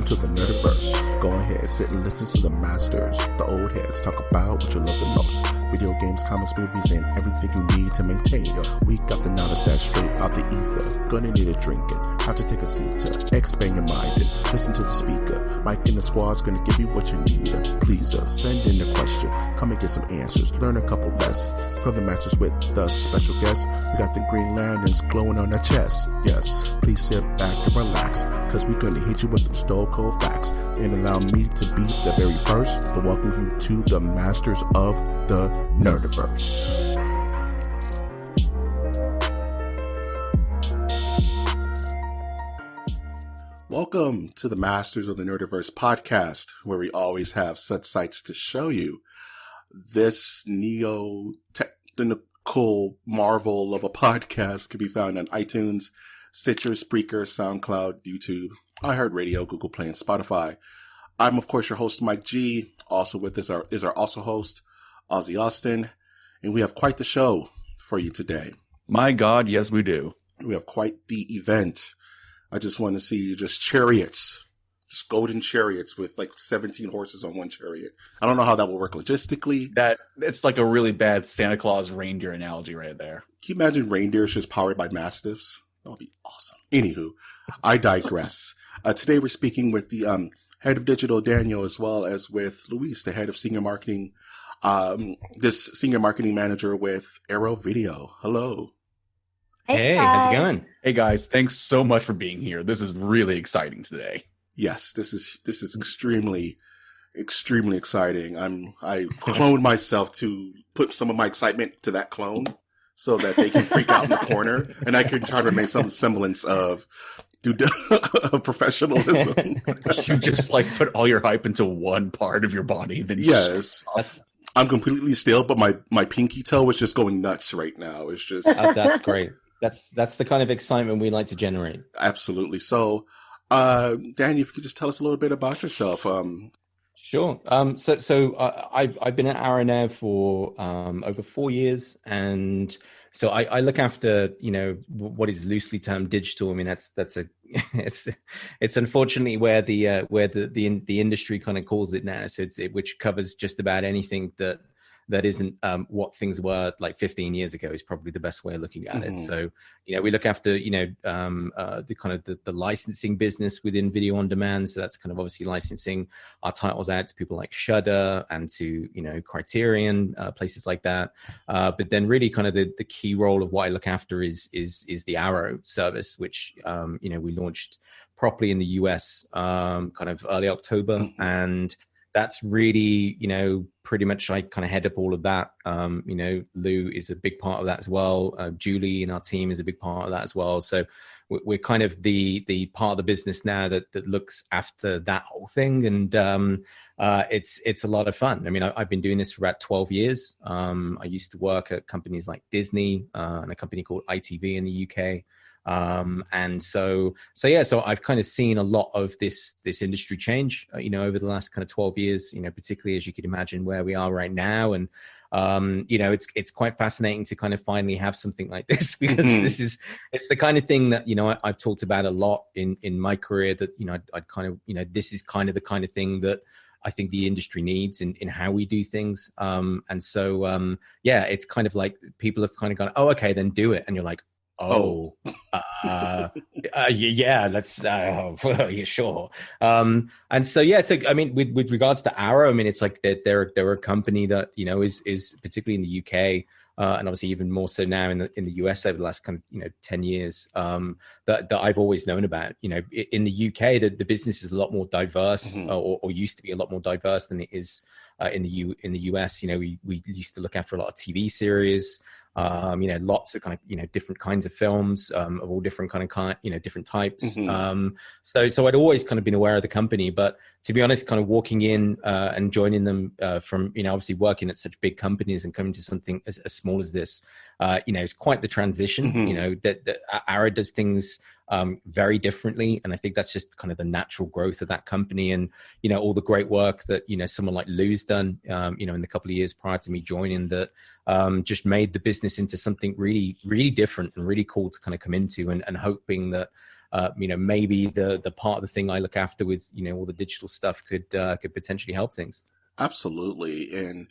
to the Nerdiverse. Go ahead, sit and listen to the masters, the old heads, talk about what you love the most. Video games, comics, movies, and everything you need to maintain your week. Got the knowledge that's straight out the ether. Gonna need a drink and have to take a seat to expand your mind and listen to the speaker. Mike and the squad's gonna give you what you need. Please send in the question, come and get some answers, learn a couple lessons from the masters with the special guests. We got the Green Lanterns glowing on their chest. Yes, please sit back and relax, cause we're gonna hit you with them stone cold facts. And allow me to be the very first to welcome you to the masters of the Nerdiverse. Welcome to the Masters of the Nerdiverse podcast, where we always have such sights to show you. This neo-technical marvel of a podcast can be found on iTunes, Stitcher, Spreaker, SoundCloud, YouTube, iHeartRadio, Google Play, and Spotify. I'm, of course, your host, Mike G. Also with us is our also host, Ozzy Austin. And we have quite the show for you today. My God, yes, we do. We have quite the event. I just want to see just chariots, just golden chariots with like 17 horses on one chariot. I don't know how that will work logistically. It's like a really bad Santa Claus reindeer analogy right there. Can you imagine reindeers just powered by mastiffs? That would be awesome. Anywho, I digress. Today we're speaking with the head of digital, Daniel, as well as with Luis, the head of senior marketing, this senior marketing manager with Arrow Video. Hello. Hey, how's it going? Hey guys, thanks so much for being here. This is really exciting today. Yes, this is extremely exciting. I cloned myself to put some of my excitement to that clone so that they can freak out in the corner and I can try to make some semblance of professionalism. You just like put all your hype into one part of your body. Then yes. I'm completely still, but my pinky toe is just going nuts right now. It's just that's great. That's the kind of excitement we like to generate. Absolutely. So, Danny, if you could just tell us a little bit about yourself. Sure. So I've been at Arrow now for over 4 years, and so I look after what is loosely termed digital. I mean it's unfortunately where the industry kind of calls it now. So which covers just about anything that isn't what things were like 15 years ago is probably the best way of looking at it. So, we look after, the kind of the licensing business within video on demand. So that's kind of obviously licensing our titles out to people like Shudder and to, Criterion, places like that. But then really kind of the key role of what I look after is the Arrow service, which, we launched properly in the US kind of early October. And that's really, pretty much I kind of head up all of that. Lou is a big part of that as well. Julie in our team is a big part of that as well. So we're kind of the part of the business now that looks after that whole thing. And it's a lot of fun. I mean, I've been doing this for about 12 years. I used to work at companies like Disney and a company called ITV in the UK. So I've kind of seen a lot of this industry change, over the last kind of 12 years, particularly as you could imagine where we are right now. And, it's quite fascinating to kind of finally have something like this because it's the kind of thing that, I've talked about a lot in my career that, I'd kind of, this is kind of the kind of thing that I think the industry needs in how we do things. It's kind of like people have kind of gone, oh, okay, then do it. And you're like, yeah, let's, yeah, sure. So I mean, with regards to Arrow, I mean, it's like they're a company that, is particularly in the UK, and obviously even more so now in the US over the last kind of, 10 years, that I've always known about. In the UK, the business is a lot more diverse, or used to be a lot more diverse than it is in the US. We used to look after a lot of TV series, lots of kind of, different kinds of films, of all different different types. So I'd always kind of been aware of the company, but to be honest, kind of walking in, and joining them, from, obviously working at such big companies and coming to something as small as this, it's quite the transition, that Arrow does things, very differently. And I think that's just kind of the natural growth of that company. And, all the great work that, someone like Lou's done, in the couple of years prior to me joining that, just made the business into something really, really different and really cool to kind of come into and hoping that, maybe the part of the thing I look after with, all the digital stuff could potentially help things. Absolutely. And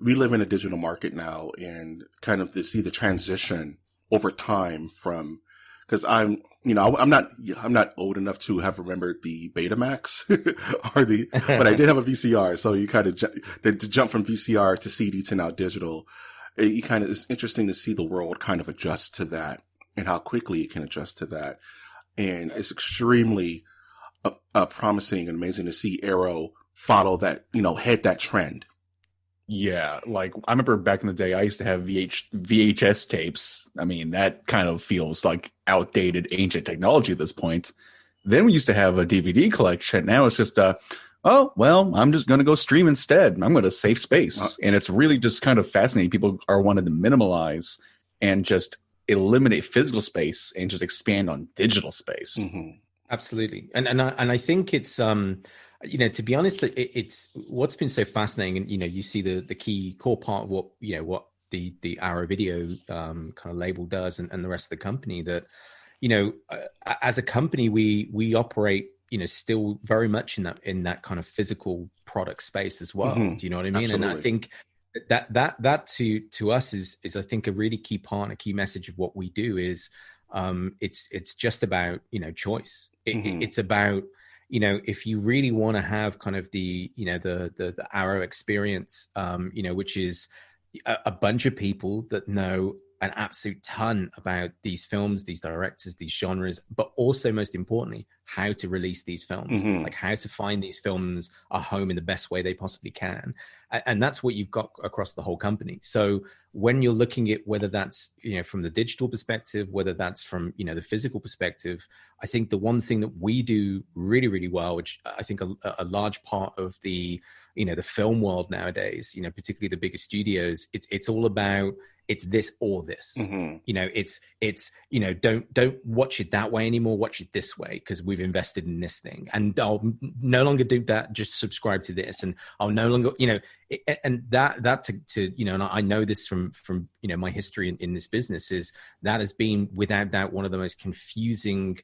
we live in a digital market now, and kind of to see the transition over time from, because I'm not old enough to have remembered the Betamax but I did have a VCR. So you kind of to jump from VCR to CD to now digital. It's interesting to see the world kind of adjust to that and how quickly it can adjust to that. And it's extremely promising and amazing to see Arrow follow that, head that trend. Yeah, like I remember back in the day, I used to have VHS tapes. I mean, that kind of feels like outdated, ancient technology at this point. Then we used to have a DVD collection. Now it's just, oh, well, I'm just going to go stream instead. I'm going to save space. And it's really just kind of fascinating. People are wanting to minimalize and just eliminate physical space and just expand on digital space. Mm-hmm. Absolutely. And I think it's, to be honest, it's what's been so fascinating. And, you see the key core part of what the Arrow Video kind of label does and the rest of the company that, as a company, we operate, still very much in that kind of physical product space as well. Mm-hmm. Do you know what I mean? Absolutely. And I think that to us is I think a really key part, a key message of what we do is it's just about, choice. It's about, if you really want to have kind of the Arrow experience, which is a bunch of people that know an absolute ton about these films, these directors, these genres, but also most importantly, how to release these films, like how to find these films a home in the best way they possibly can. And that's what you've got across the whole company. So when you're looking at whether that's, from the digital perspective, whether that's from, the physical perspective, I think the one thing that we do really, really well, which I think a large part of the, the film world nowadays, particularly the bigger studios, it's all about, it's this or this. It's don't watch it that way anymore, watch it this way because we've invested in this thing, and I'll no longer do that, just subscribe to this, and I'll no longer and that to and I know this from my history in this business is that has been without doubt one of the most confusing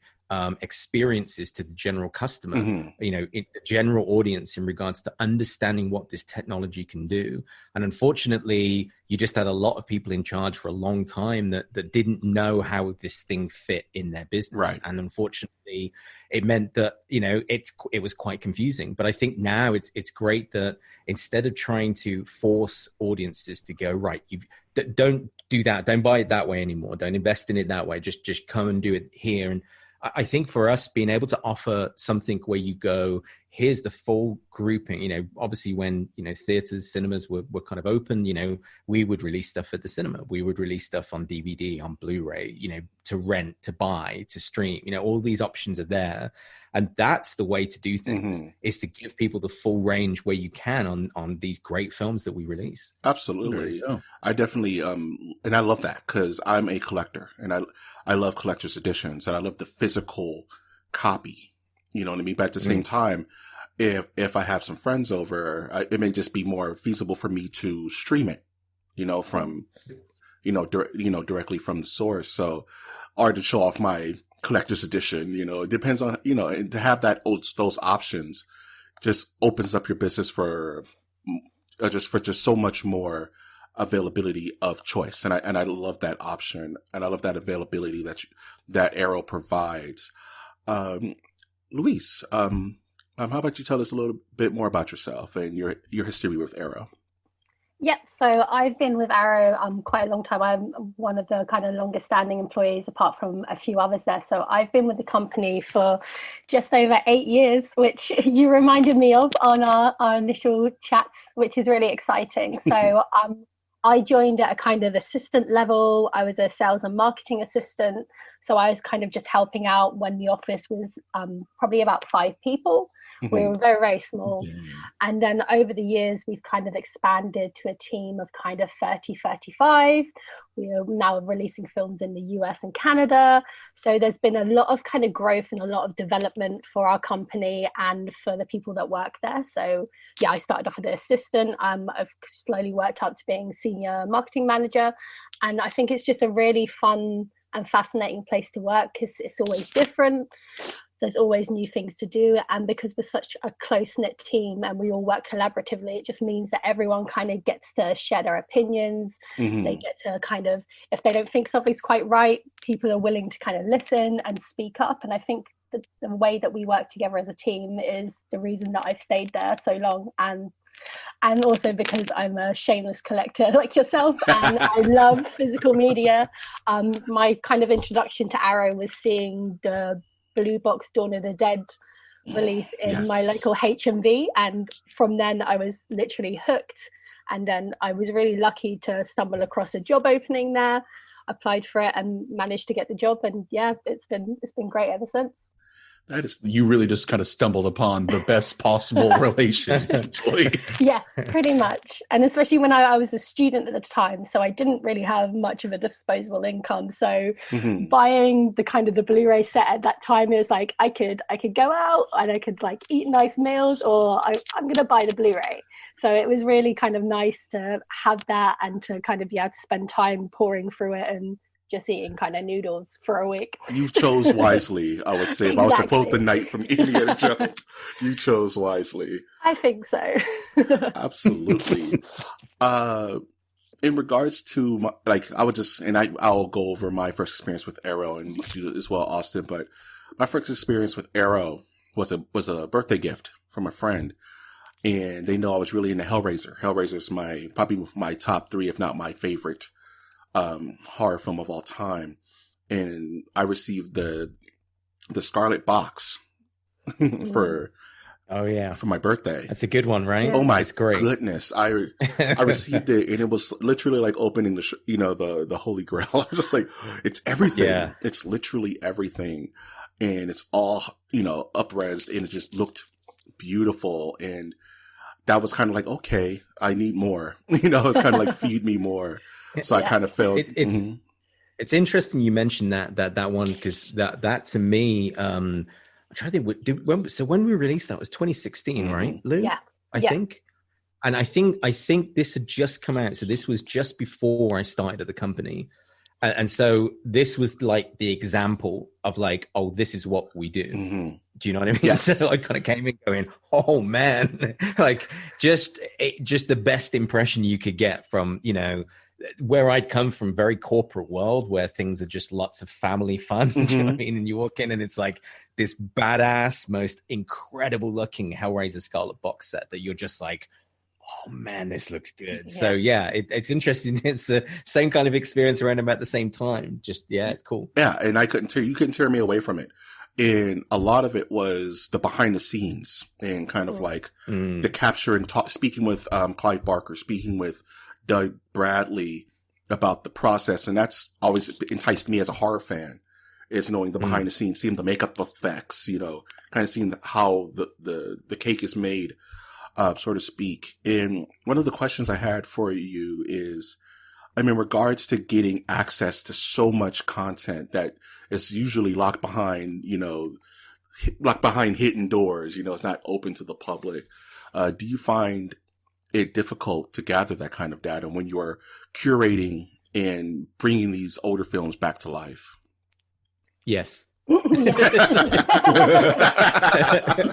experiences to the general customer, in the general audience in regards to understanding what this technology can do. And unfortunately, you just had a lot of people in charge for a long time that didn't know how this thing fit in their business. Right. And unfortunately, it meant that, it was quite confusing. But I think now it's great that instead of trying to force audiences to go, right, don't do that, don't buy it that way anymore, don't invest in it that way, just come and do it here. And I think for us, being able to offer something where you go, here's the full grouping, obviously when, theaters, cinemas were kind of open, we would release stuff at the cinema. We would release stuff on DVD, on Blu-ray, to rent, to buy, to stream, all these options are there. And that's the way to do things, is to give people the full range where you can on these great films that we release. Absolutely. I definitely, and I love that because I'm a collector and I love collector's editions and I love the physical copy, you know what I mean? But at the same time, if I have some friends over, it may just be more feasible for me to stream it, from, directly from the source. So, or to show off my collector's edition, it depends on, and to have those options just opens up your business for just so much more availability of choice. And I love that option, and I love that availability that Arrow provides. Luis, how about you tell us a little bit more about yourself and your history with Arrow? Yep. So I've been with Arrow quite a long time. I'm one of the kind of longest standing employees apart from a few others there. So I've been with the company for just over 8 years, which you reminded me of on our initial chats, which is really exciting. So I joined at a kind of assistant level. I was a sales and marketing assistant. So I was kind of just helping out when the office was probably about 5 people. We were very, very small. And then over the years, we've kind of expanded to a team of kind of 30, 35. We are now releasing films in the US and Canada. So there's been a lot of kind of growth and a lot of development for our company and for the people that work there. So yeah, I started off as an assistant. I've slowly worked up to being senior marketing manager. And I think it's just a really fun and fascinating place to work because it's always different. There's always new things to do. And because we're such a close-knit team and we all work collaboratively, it just means that everyone kind of gets to share their opinions. They get to kind of, if they don't think something's quite right, people are willing to kind of listen and speak up. And I think the way that we work together as a team is the reason that I've stayed there so long. And also because I'm a shameless collector like yourself, and I love physical media. My kind of introduction to Arrow was seeing the Blue Box Dawn of the Dead release in my local HMV, and from then I was literally hooked. And then I was really lucky to stumble across a job opening there, applied for it and managed to get the job, and it's been great ever since. That is, you really just kind of stumbled upon the best possible relation. Yeah, pretty much. And especially when I was a student at the time, so I didn't really have much of a disposable income. So buying the Blu-ray set at that time, it was like I could go out and I could like eat nice meals, or I'm going to buy the Blu-ray. So it was really kind of nice to have that and to kind of be able to spend time pouring through it and just eating kind of noodles for a week. You chose wisely, I would say. If I was to quote the knight from Indiana Jones, you chose wisely. I think so. Absolutely. In regards to I'll go over my first experience with Arrow, and you do as well, Austin. But my first experience with Arrow was a birthday gift from a friend, and they know I was really into Hellraiser. Hellraiser is probably my top 3, if not my favorite horror film of all time. And I received the Scarlet Box for my birthday. That's a good one, right? Oh my great. goodness. I received it, and it was literally like opening the Holy Grail. I was just like, it's everything. Yeah. It's literally everything. And it's all, up-resed, and it just looked beautiful. And that was kind of like, okay, I need more. It's kind of like, feed me more. So I kind of felt it's interesting you mentioned that one, because that to me, I'm trying to think. When we released that was 2016, right, Lou? Yeah, I think. And I think this had just come out, so this was just before I started at the company, and so this was like the example of like, oh, this is what we do. Do you know what I mean? Yes. So I kind of came in going, oh man, like just the best impression you could get from where I'd come from, very corporate world where things are just lots of family fun. Do you know what I mean? And you walk in and it's like this badass, most incredible looking Hellraiser Scarlet box set that you're just like, oh man, this looks good. Yeah. So it's interesting. It's the same kind of experience around about the same time. Just, it's cool. Yeah. And you couldn't tear me away from it. And a lot of it was the behind the scenes and kind of like the capture and speaking with Clive Barker, speaking with Doug Bradley about the process. And that's always enticed me as a horror fan, is knowing the behind the scenes, seeing the makeup effects, kind of seeing how the cake is made, so to speak. And one of the questions I had for you is, in regards to getting access to so much content that is usually locked behind hidden doors, it's not open to the public. Do you find it difficult to gather that kind of data when you are curating and bringing these older films back to life? Yes.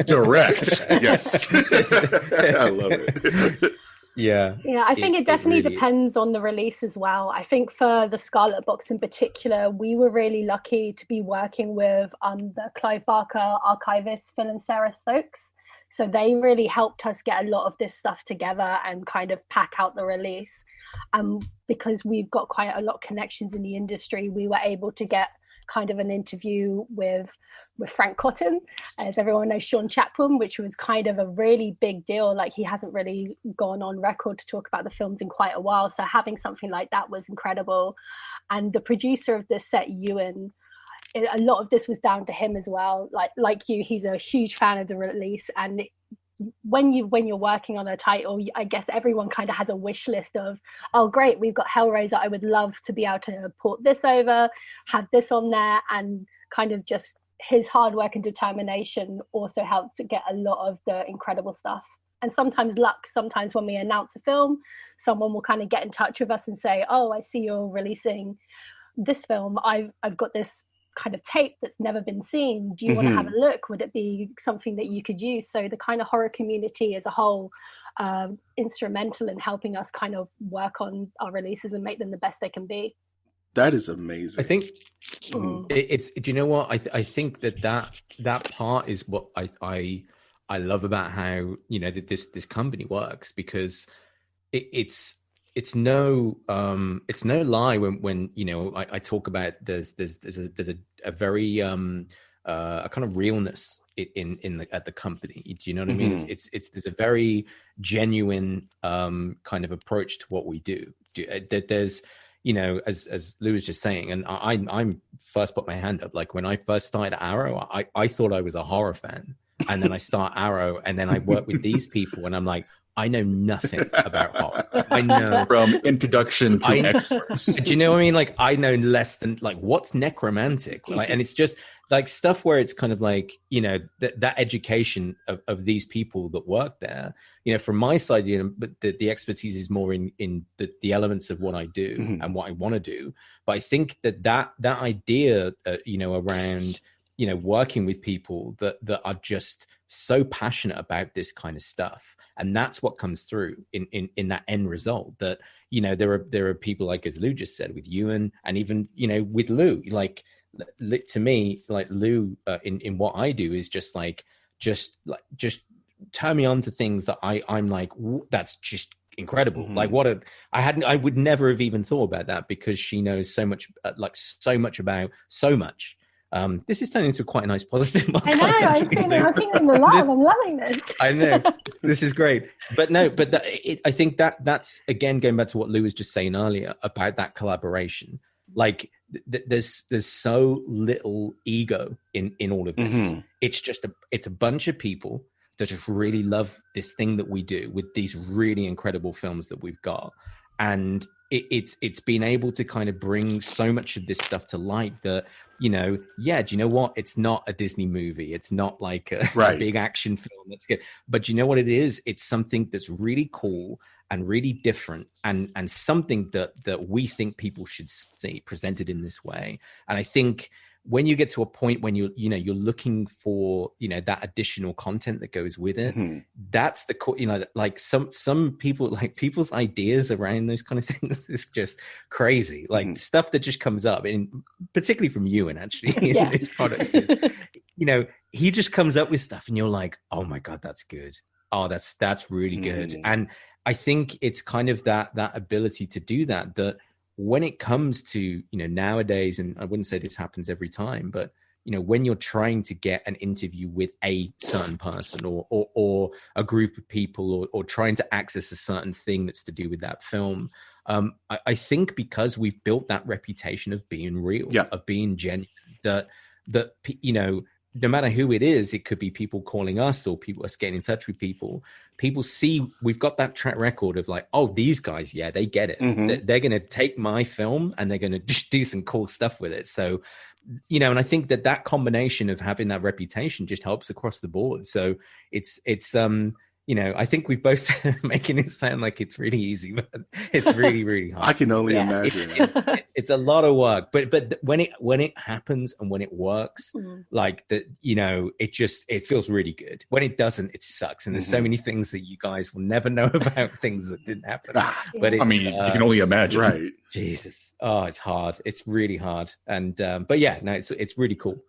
Direct. Yes. I love it. Yeah, I think it definitely depends on the release as well. I think for the Scarlet Box in particular, we were really lucky to be working with the Clive Barker archivist, Phil and Sarah Stokes. So they really helped us get a lot of this stuff together and kind of pack out the release. Because we've got quite a lot of connections in the industry, we were able to get kind of an interview with Frank Cotton, as everyone knows, Sean Chapman, which was kind of a really big deal. Like, he hasn't really gone on record to talk about the films in quite a while. So having something like that was incredible. And the producer of this set, Ewan, a lot of this was down to him as well. Like you, he's a huge fan of the release. And when you're working on a title, I guess everyone kind of has a wish list of, oh great, we've got Hellraiser, I would love to be able to port this over, have this on there. And kind of just his hard work and determination also helped to get a lot of the incredible stuff. And sometimes luck, sometimes when we announce a film, someone will kind of get in touch with us and say, oh, I see you're releasing this film, I've got this kind of tape that's never been seen. Do you want to have a look? Would it be something that you could use? So the kind of horror community as a whole, instrumental in helping us kind of work on our releases and make them the best they can be. That is amazing. I think it's. Do you know what? I think that part is what I love about how, you know, that this company works, because it's no lie when you know, I talk about there's a very a kind of realness at the company. Do you know what I mean? It's there's a very genuine kind of approach to what we do. There's, you know, as Lou was just saying, and I'm first put my hand up, like when I first started Arrow, I thought I was a horror fan, and then I start Arrow, and then I work with these people, and I'm like, I know nothing about horror. I know from introduction to experts. Do you know what I mean? Like, I know less than, like, what's necromantic? Like, and it's just like stuff where it's kind of like, you know, that education of these people that work there, you know, from my side, you know, but the expertise is more in the elements of what I do and what I want to do. But I think that idea, you know, around, you know, working with people that are just so passionate about this kind of stuff, and that's what comes through in that end result. That, you know, there are people, like as Lou just said, with Ewan, and even, you know, with Lou, like to me, like Lou in what I do is just turn me on to things that I'm like, that's just incredible. Like I would never have even thought about that, because she knows so much, like so much about so much. This is turning into quite a nice positive podcast. I know, I'm feeling the love. I'm loving this. I know, this is great. But no, but I think that's, again, going back to what Lou was just saying earlier about that collaboration. Like, there's so little ego in all of this. It's a bunch of people that just really love this thing that we do with these really incredible films that we've got. And it's been able to kind of bring so much of this stuff to light that, you know, yeah, do you know what? It's not a Disney movie. It's not like a big action film that's good. But you know what it is? It's something that's really cool and really different, and something that we think people should see presented in this way. And I think when you get to a point when you're looking for, you know, that additional content that goes with it, that's the, you know, like some people, like people's ideas around those kind of things is just crazy. Like stuff that just comes up, and particularly from Ewan, actually, in these products is, you know, he just comes up with stuff and you're like, oh my God, that's good. Oh, that's really good. And I think it's kind of that ability to do that when it comes to, you know, nowadays, and I wouldn't say this happens every time, but, you know, when you're trying to get an interview with a certain person or a group of people, or trying to access a certain thing that's to do with that film, I think because we've built that reputation of being real, of being genuine, that, you know, no matter who it is, it could be people calling us or us getting in touch with people see we've got that track record of like, oh, these guys, yeah, they get it. They're going to take my film and they're going to just do some cool stuff with it. So, you know, and I think that combination of having that reputation just helps across the board. So it's you know, I think we've both making it sound like it's really easy, but it's really, really hard. I can only imagine. It's a lot of work, but when it happens and when it works, like that, you know, it feels really good. When it doesn't, it sucks. And there's so many things that you guys will never know about, things that didn't happen. But I mean, you can only imagine, right? Jesus, oh, it's hard. It's really hard. And but yeah, no, it's really cool.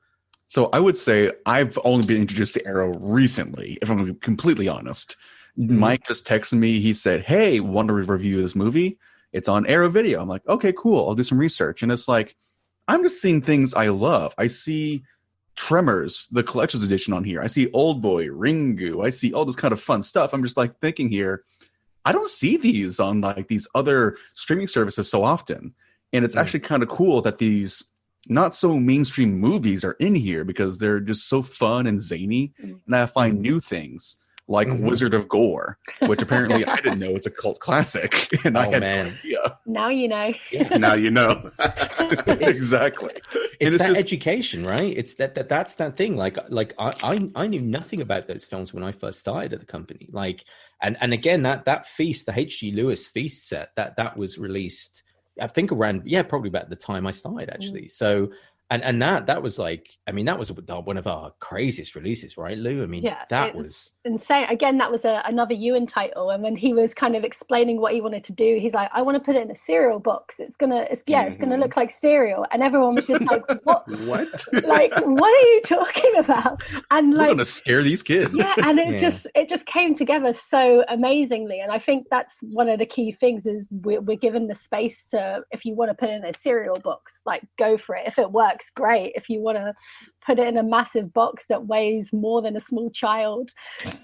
So I would say I've only been introduced to Arrow recently, if I'm going to be completely honest. Mike just texted me. He said, hey, want to review this movie? It's on Arrow Video. I'm like, okay, cool. I'll do some research. And it's like, I'm just seeing things I love. I see Tremors, the collector's edition on here. I see Oldboy, Ringu. I see all this kind of fun stuff. I'm just like thinking here, I don't see these on like these other streaming services so often. And it's actually kind of cool that these not so mainstream movies are in here, because they're just so fun and zany. And I find new things like Wizard of Gore, which apparently I didn't know is a cult classic. And I had no idea. Now you know. Now you know. Exactly. It's that just education, right? It's that's that thing. Like I knew nothing about those films when I first started at the company. Like, and again, that feast, the H.G. Lewis feast set, that was released I think around, probably about the time I started actually. So, and that was like, I mean, that was one of our craziest releases, right, Lou? I mean, that was insane. Again, that was another Ewan title. And when he was kind of explaining what he wanted to do, he's like, I want to put it in a cereal box. It's gonna look like cereal. And everyone was just like, what? What? Like, what are you talking about? And we're gonna scare these kids. Yeah, and it just came together so amazingly. And I think that's one of the key things is we're given the space to, if you want to put it in a cereal box, like go for it. If it works, great. If you want to put it in a massive box that weighs more than a small child,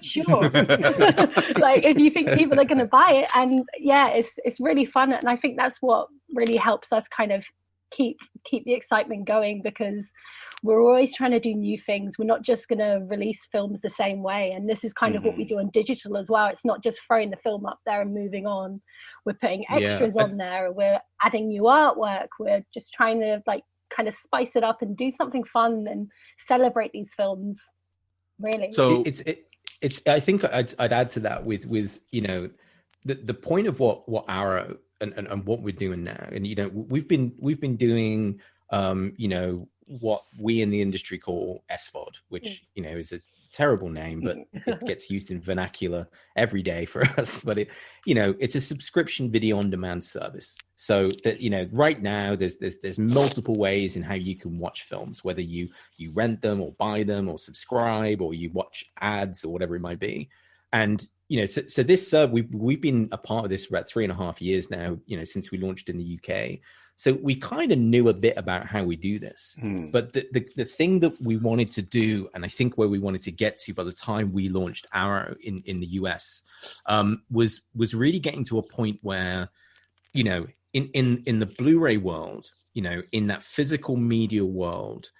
sure. Like if you think people are going to buy it, and it's really fun. And I think that's what really helps us kind of keep the excitement going, because we're always trying to do new things. We're not just going to release films the same way, and this is kind of what we do on digital as well. It's not just throwing the film up there and moving on. We're putting extras on there, we're adding new artwork, we're just trying to like kind of spice it up and do something fun and celebrate these films, really. So it's I think I'd add to that with you know, the point of what Arrow and what we're doing now, and you know, we've been doing you know, what we in the industry call SVOD, which you know is a terrible name, but it gets used in vernacular every day for us. But it, you know, it's a subscription video on demand service. So that, you know, right now there's multiple ways in how you can watch films, whether you rent them or buy them or subscribe or you watch ads or whatever it might be. And you know, so this we've been a part of this for about 3.5 years now, you know, since we launched in the UK. So we kind of knew a bit about how we do this, but the thing that we wanted to do, and I think where we wanted to get to by the time we launched Arrow in the US, was really getting to a point where, you know, in the Blu-ray world, you know, in that physical media world,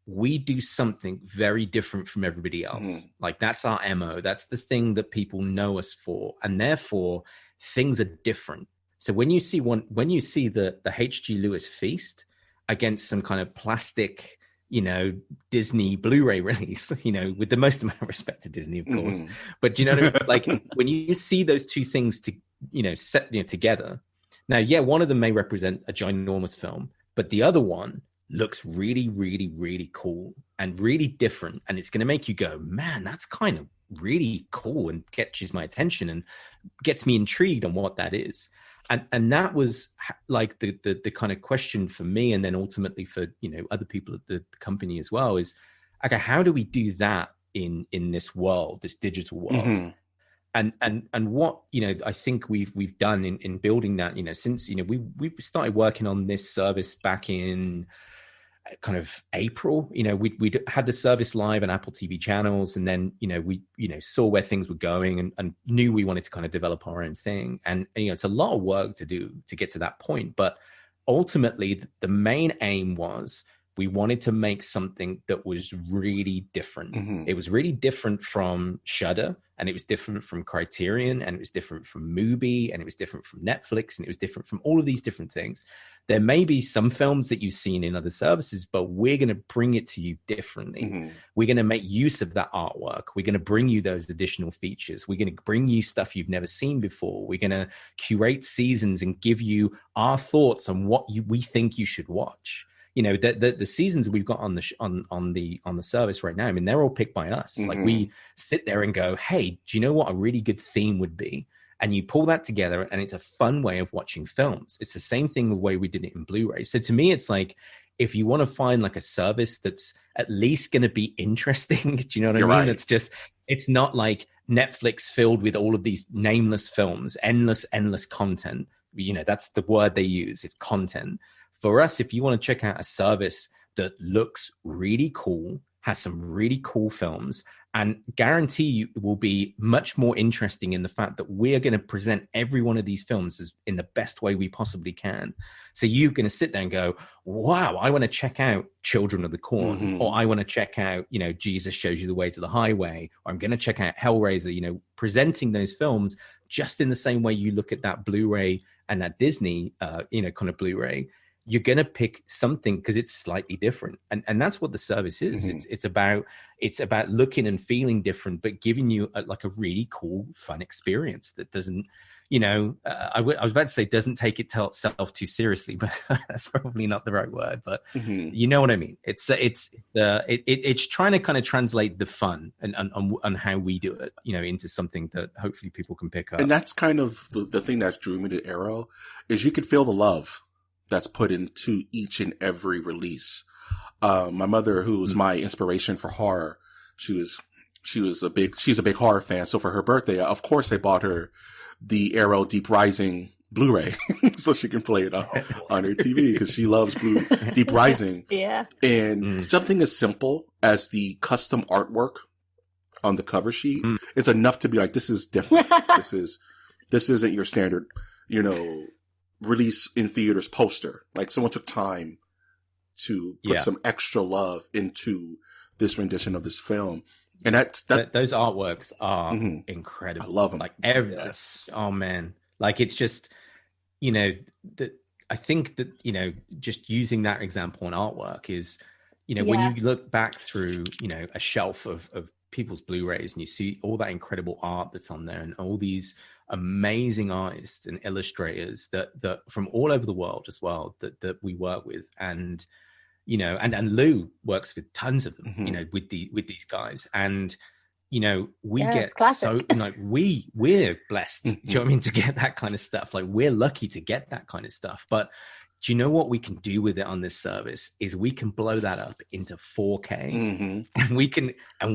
we do something very different from everybody else. Like that's our MO. That's the thing that people know us for, and therefore things are different. So when you see the H.G. Lewis Feast against some kind of plastic, you know, Disney Blu-ray release, you know, with the most amount of respect to Disney, of course, but do you know what I mean? Like when you see those two things together. Now, one of them may represent a ginormous film, but the other one looks really, really, really cool and really different, and it's going to make you go, man, that's kind of really cool, and catches my attention and gets me intrigued on what that is. And that was like the kind of question for me, and then ultimately for, you know, other people at the company as well, is okay, how do we do that in this world, this digital world? And what, you know, I think we've done in building that, you know, since, you know, we started working on this service back in kind of April. You know, we had the service live on Apple TV channels, and then, you know, we, you know, saw where things were going and knew we wanted to kind of develop our own thing. And you know, it's a lot of work to do to get to that point. But ultimately, the main aim was we wanted to make something that was really different. It was really different from Shudder, and it was different from Criterion, and it was different from Mubi, and it was different from Netflix, and it was different from all of these different things. There may be some films that you've seen in other services, but we're going to bring it to you differently. We're going to make use of that artwork. We're going to bring you those additional features. We're going to bring you stuff you've never seen before. We're going to curate seasons and give you our thoughts on what we think you should watch. You know, the seasons we've got on the service right now, I mean, they're all picked by us. Like we sit there and go, hey, do you know what a really good theme would be? And you pull that together, and it's a fun way of watching films. It's the same thing the way we did it in Blu-ray. So to me, it's like, if you want to find like a service that's at least going to be interesting, do you know what I mean? Right. It's just, it's not like Netflix filled with all of these nameless films, endless content. You know, that's the word they use. It's content. For us, if you want to check out a service that looks really cool, has some really cool films, and guarantee you it will be much more interesting in the fact that we're going to present every one of these films as in the best way we possibly can. So you're going to sit there and go, wow, I want to check out Children of the Corn, or I want to check out, you know, Jesus Shows You the Way to the Highway, or I'm going to check out Hellraiser, you know, presenting those films just in the same way you look at that Blu-ray and that Disney, you know, kind of Blu-ray. you're going to pick something because it's slightly different. And that's what the service is. It's about looking and feeling different, but giving you a really cool, fun experience that doesn't, I was about to say doesn't take itself too seriously, but that's probably not the right word, but you know what I mean? It's trying to kind of translate the fun and how we do it, into something that hopefully people can pick up. And that's kind of the thing that drew me to Arrow, is you could feel the love that's put into each and every release. My mother, who was my inspiration for horror, she's a big horror fan. So for her birthday, of course, they bought her the Arrow Deep Rising Blu-ray so she can play it on her TV because she loves Deep Rising. Yeah. And something as simple as the custom artwork on the cover sheet is enough to be like, this is different. This isn't your standard, release in theaters poster. Like, someone took time to put some extra love into this rendition of this film. And those artworks are incredible. I love them. Like, oh man, like, it's just, I think that, just using that example in artwork is, when you look back through, a shelf of people's Blu-rays and you see all that incredible art that's on there and all these amazing artists and illustrators that from all over the world as well that we work with, and and Lou works with tons of them, with these guys, and we get so we're blessed. Do you know what I mean, to get that kind of stuff? Like, we're lucky to get that kind of stuff. But do you know what we can do with it on this service is we can blow that up into 4K, and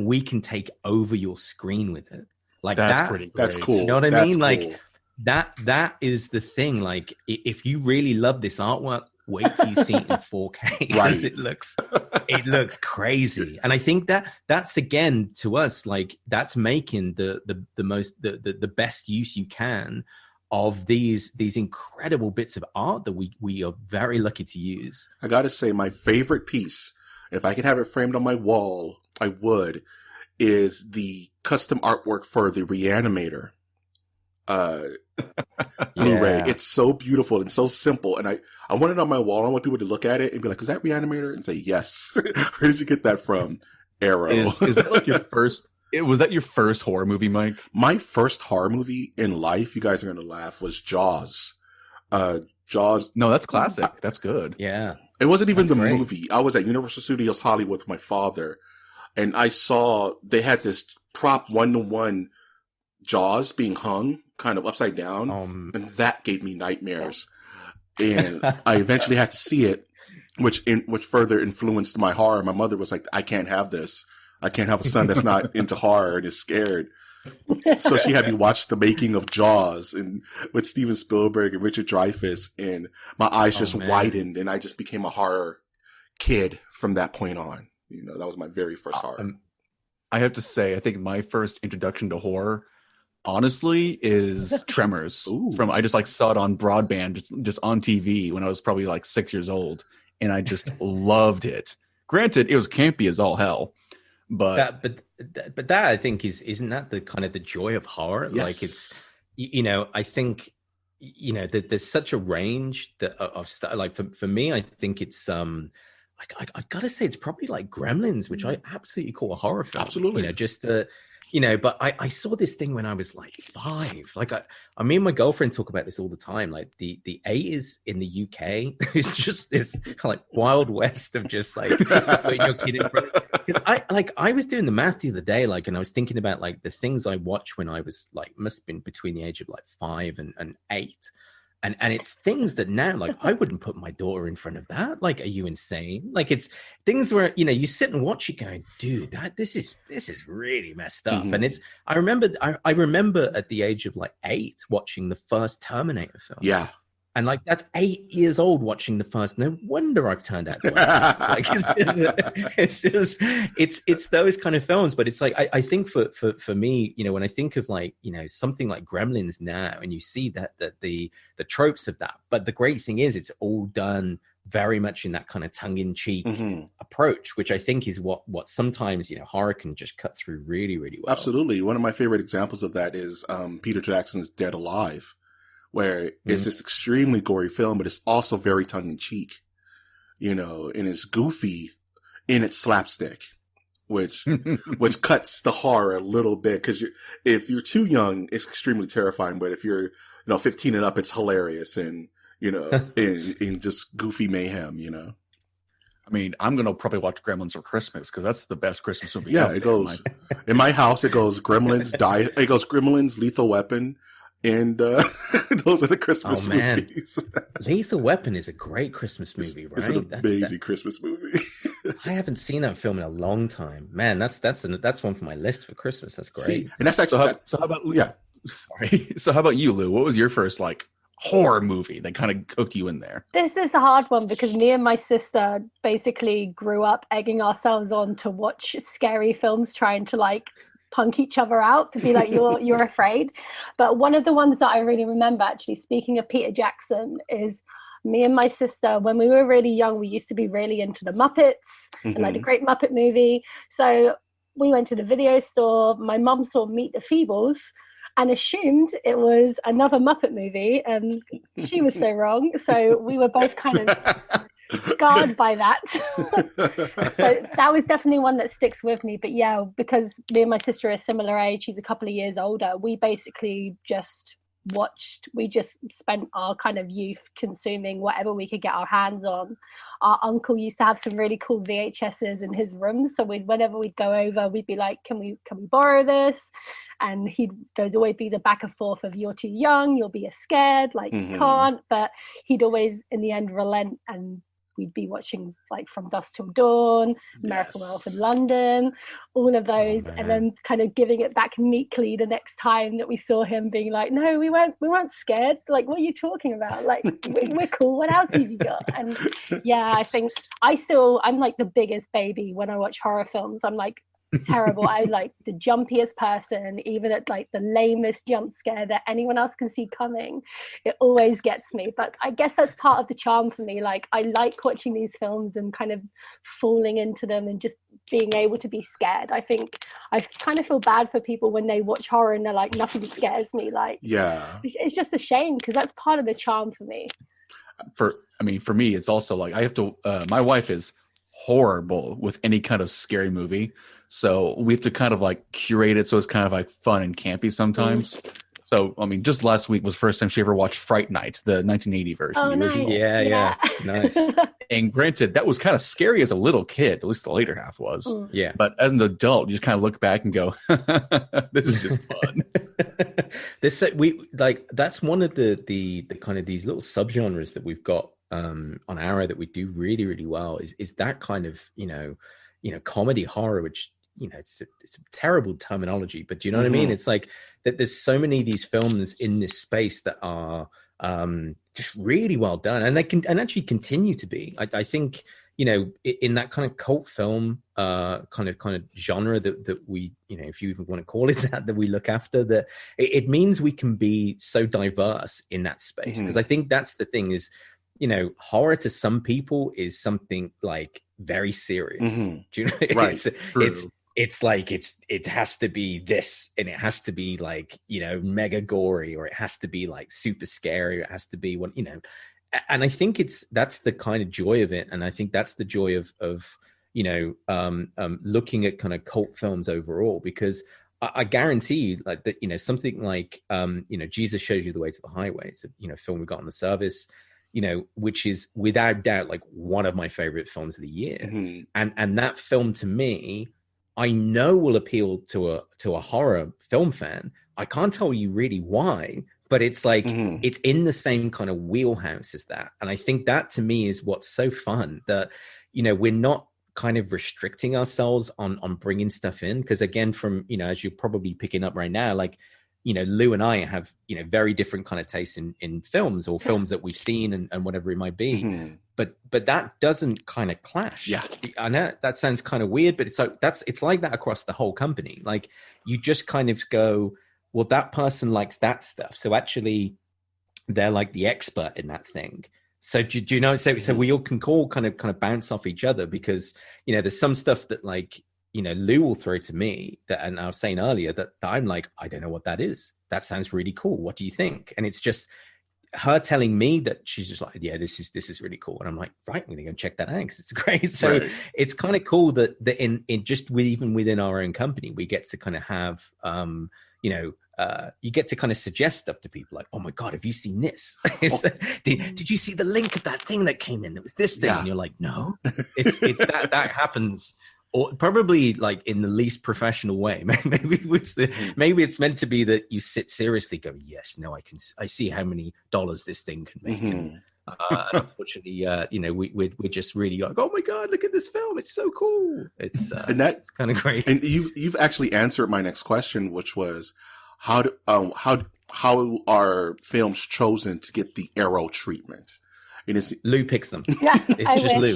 we can take over your screen with it. Like, that's pretty great. That's cool. You know what I mean? Cool. Like, that is the thing. Like, if you really love this artwork, wait till you see it in 4K because it looks crazy. And I think that's, again, to us, like, that's making the best use you can of these incredible bits of art that we are very lucky to use. I gotta say, my favorite piece, if I could have it framed on my wall, I would, is the custom artwork for the Reanimator Blu-ray. It's so beautiful and so simple, and I want it on my wall. I want people to look at it and be like, is that Reanimator? And say, yes. Where did you get that from? Arrow. Is that like your first... Was that your first horror movie, Mike? My first horror movie in life, you guys are going to laugh, was Jaws. Jaws. No, that's classic. That's good. Yeah. It wasn't even movie. I was at Universal Studios Hollywood with my father, and I saw they had this prop 1-to-1 Jaws being hung kind of upside down, and that gave me nightmares. And I eventually had to see it, which further influenced my horror. My mother was like, I can't have this. I can't have a son that's not into horror and is scared. So she had me watch the making of Jaws and with Steven Spielberg and Richard Dreyfuss, and my eyes just widened, and I just became a horror kid from that point on. That was my very first horror. I have to say, I think my first introduction to horror, honestly, is Tremors. I just saw it on broadband, just on TV when I was probably 6 years old, and I just loved it. Granted, it was campy as all hell. But that I think isn't that the kind of the joy of horror? Yes. Like, it's, I think, that there's such a range of stuff. Like, for me, I think it's I gotta say it's probably like Gremlins, which I absolutely call a horror film. Absolutely. Just the but I saw this thing when I was 5. Like, I mean, my girlfriend talk about this all the time. Like, the 80s in the UK is just this Wild West of just putting your kid in front. Because I was doing the math the other day, and I was thinking about the things I watched when I was must have been between the age of 5 and 8. And it's things that now, I wouldn't put my daughter in front of that. Are you insane? It's things where, you sit and watch it going, dude, this is really messed up. And it's, I remember at the age of 8 watching the first Terminator film. Yeah. And that's 8 years old watching the first. No wonder I've turned out the way. It's those kind of films. But it's I think for me, when I think of something like Gremlins now, and you see that the tropes of that. But the great thing is, it's all done very much in that kind of tongue-in-cheek approach, which I think is what sometimes horror can just cut through really, really well. Absolutely. One of my favorite examples of that is Peter Jackson's Dead Alive, where it's this extremely gory film, but it's also very tongue in cheek, you know, and it's goofy in its slapstick, which cuts the horror a little bit. Cause if you're too young, it's extremely terrifying. But if you're, you know, 15 and up, it's hilarious and, you know, in just goofy mayhem, you know. I mean, I'm going to probably watch Gremlins for Christmas because that's the best Christmas movie. Yeah, it goes in my house. It goes Gremlins, it goes Gremlins, Lethal Weapon, and those are the Christmas movies. Lethal Weapon is a great Christmas movie, right? It's an amazing Christmas movie. I haven't seen that film in a long time, man. That's one for my list for Christmas. That's great. See, and that's actually so how about So how about you, Lou? What was your first horror movie that kind of hooked you in there? This is a hard one because me and my sister basically grew up egging ourselves on to watch scary films, trying to punk each other out to be like, you're afraid. But one of the ones that I really remember, actually, speaking of Peter Jackson, is me and my sister, when we were really young, we used to be really into the Muppets and the Great Muppet Movie. So we went to the video store. My mum saw Meet the Feebles and assumed it was another Muppet movie, and she was so wrong. So we were both kind of scarred by that. So that was definitely one that sticks with me. But yeah, because me and my sister are a similar age, she's a couple of years older, we basically just spent our kind of youth consuming whatever we could get our hands on. Our uncle used to have some really cool VHSs in his room, so whenever we'd go over, we'd be like, can we borrow this? And there'd always be the back and forth of, you're too young, you'll be scared, you can't. But he'd always in the end relent, and we'd be watching From Dusk Till Dawn, American Werewolf in London, all of those, and then kind of giving it back meekly the next time that we saw him, being like, no, we weren't scared. What are you talking about? We're cool. What else have you got? And yeah, I think I'm the biggest baby when I watch horror films. I'm terrible. I the jumpiest person, even at the lamest jump scare that anyone else can see coming. It always gets me. But I guess that's part of the charm for me. I like watching these films and kind of falling into them and just being able to be scared. I think I kind of feel bad for people when they watch horror and they're like, nothing scares me. It's just a shame, because that's part of the charm for me. For me, it's also I have to. My wife is horrible with any kind of scary movie. So we have to kind of curate it so it's kind of fun and campy sometimes. So, just last week was the first time she ever watched Fright Night, the 1980 version, the original. Nice. Yeah. Nice. And granted, that was kind of scary as a little kid, at least the later half was. Yeah. But as an adult, you just kind of look back and go, this is just fun. That's one of the kind of these little subgenres that we've got on Arrow that we do really, really well is that kind of, comedy horror, which, it's a terrible terminology, but do you know what I mean? It's that there's so many of these films in this space that are just really well done, and they can actually continue to be. I think, in that kind of cult film kind of genre that we, if you even want to call it that we look after, that it means we can be so diverse in that space. Because I think that's the thing is, horror to some people is something very serious. Do you know? Right. It has to be this, and it has to be mega gory, or it has to be super scary, or it has to be what, and I think that's the kind of joy of it. And I think that's the joy of looking at kind of cult films overall, because I guarantee you that, something Jesus Shows You the Way to the Highway. It's a film we got on the service, which is without doubt one of my favorite films of the year. And that film, to me, I know will appeal to a horror film fan. I can't tell you really why, but it's it's in the same kind of wheelhouse as that. And I think that, to me, is what's so fun, that we're not kind of restricting ourselves on bringing stuff in, because again, from as you're probably picking up right now, Lou and I have, very different kind of tastes in films, or films that we've seen and whatever it might be. But that doesn't kind of clash. Yeah. I know that sounds kind of weird, but it's like that across the whole company. You just kind of go, well, that person likes that stuff, so actually they're the expert in that thing. So do you know? So we all can kind of bounce off each other, because there's some stuff that Lou will throw to me that, and I was saying earlier that I'm I don't know what that is. That sounds really cool. What do you think? And it's just, her telling me that she's just like, yeah, this is really cool, and I'm like, right, I'm gonna go check that out because it's great. So it's kind of cool that in just even within our own company, we get to kind of have you get to kind of suggest stuff to people like, oh my god, have you seen this? Did you see the link of that thing that came in? It was this thing, and you're like, no, it's that happens. Or probably like in the least professional way. Maybe it's meant to be that you sit seriously, go, yes, no, I see how many dollars this thing can make. And unfortunately, we're just really like, oh my god, look at this film, it's so cool. It's kind of great. And you've actually answered my next question, which was how are films chosen to get the Arrow treatment? Lou picks them. Yeah, it's just Lou.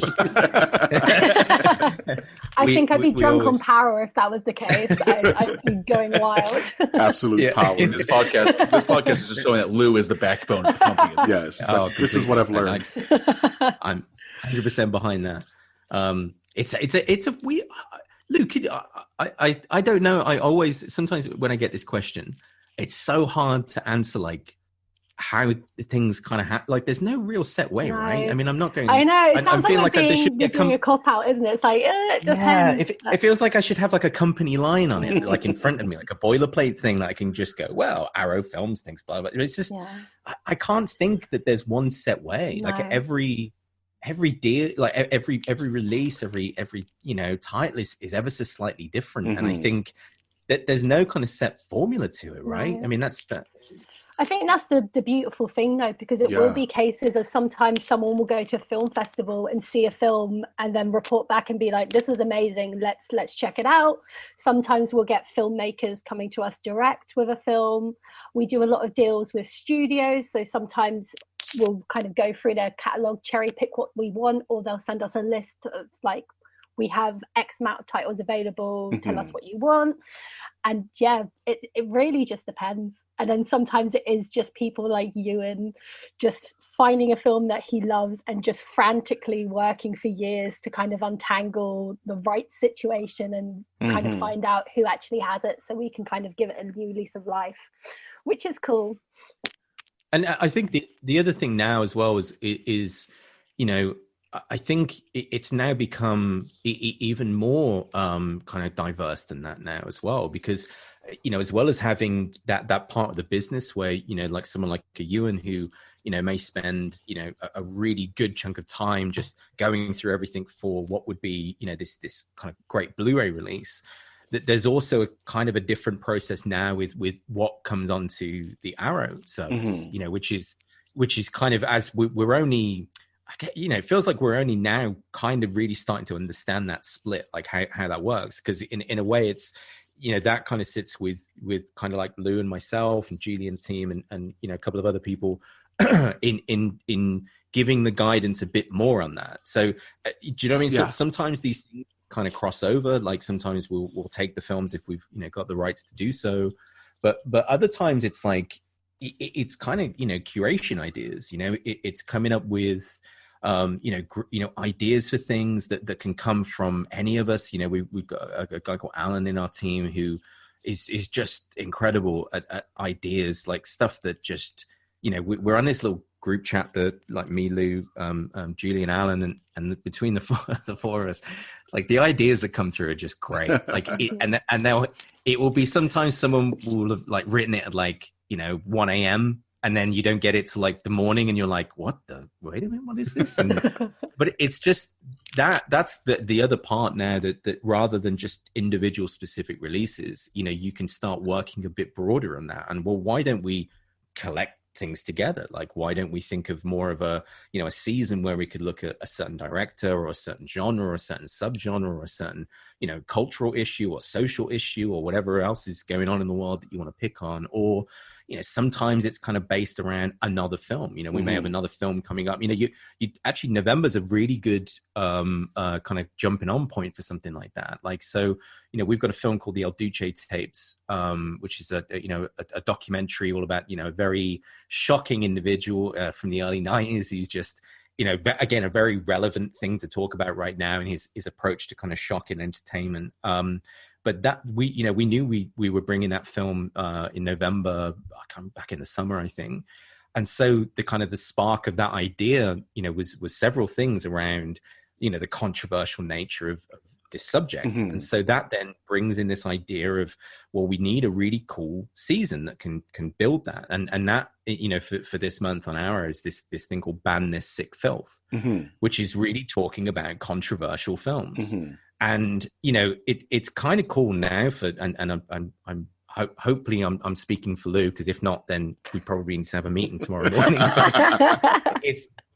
I think I'd be drunk on power if that was the case. I'd be going wild. Absolute power. This podcast is just showing that Lou is the backbone of the company. Yes, this is what I've learned. I'm 100% behind that. It's a weird. Lou, I don't know. I always sometimes when I get this question, it's so hard to answer. Like, how things kind of like there's no real set way, right? I mean, I'm not going. I know. It sounds like there should be a cop out, isn't it? It's like it depends. It feels like I should have like a company line on it, like in front of me, like a boilerplate thing that I can just go, well, Arrow Films thinks blah blah. It's just I can't think that there's one set way. No. Like every deal, like every release, every title is ever so slightly different, and I think that there's no kind of set formula to it, right? I mean, that's that. I think that's the beautiful thing, though, because it will be cases of sometimes someone will go to a film festival and see a film and then report back and be like, this was amazing, let's check it out. Sometimes we'll get filmmakers coming to us direct with a film. We do a lot of deals with studios, so sometimes we'll kind of go through their catalogue, cherry pick what we want, or they'll send us a list of like, we have X amount of titles available, tell us what you want. And it really just depends. And then sometimes it is just people like Ewan just finding a film that he loves and just frantically working for years to kind of untangle the right situation and kind of find out who actually has it, so we can kind of give it a new lease of life, which is cool. And I think the other thing now as well is I think it's now become even more kind of diverse than that now as well, because, as well as having that part of the business where, like someone like a Ewan who, may spend, a really good chunk of time just going through everything for what would be, this kind of great Blu-ray release, that there's also a kind of a different process now with what comes onto the Arrow service, which is kind of, as we're only, it feels like we're only now kind of really starting to understand that split, like how that works. Because in a way, it's, that kind of sits with kind of like Lou and myself and Julie and the team and a couple of other people in giving the guidance a bit more on that. So do you know what I mean? So sometimes these things kind of cross over. Like sometimes we'll take the films if we've got the rights to do so, but other times it's like it's kind of curation ideas. It's coming up with ideas for things that can come from any of us. We've got a guy called Alan in our team who is just incredible at ideas, like stuff that just, we're on this little group chat that like me, Lou, Julie and Alan, and between the four of us, like the ideas that come through are just great. Like, it will be sometimes someone will have like written it at like, 1 a.m. and then you don't get it till like the morning and you're like, wait a minute, what is this? But it's just that's the other part now that rather than just individual specific releases, you can start working a bit broader on that. And well, why don't we collect things together? Like, why don't we think of more of a season where we could look at a certain director or a certain genre or a certain subgenre or a certain, cultural issue or social issue or whatever else is going on in the world that you want to pick on. Or, sometimes it's kind of based around another film. We may have another film coming up. You actually, November's a really good kind of jumping on point for something like that. Like, so, we've got a film called the El Duce Tapes, which is a documentary all about, a very shocking individual from the early 90s. He's just, again, a very relevant thing to talk about right now in his approach to kind of shock and entertainment. But that we knew we were bringing that film in November, back in the summer, I think. And so the kind of the spark of that idea, was several things around, the controversial nature of this subject. Mm-hmm. And so that then brings in this idea of, well, we need a really cool season that can build that. And that, for this month on Arrow is this thing called Ban This Sick Filth, Mm-hmm. which is really talking about controversial films. Mm-hmm. And, it's kind of cool now I'm hopefully I'm speaking for Lou, because if not, then we probably need to have a meeting tomorrow morning.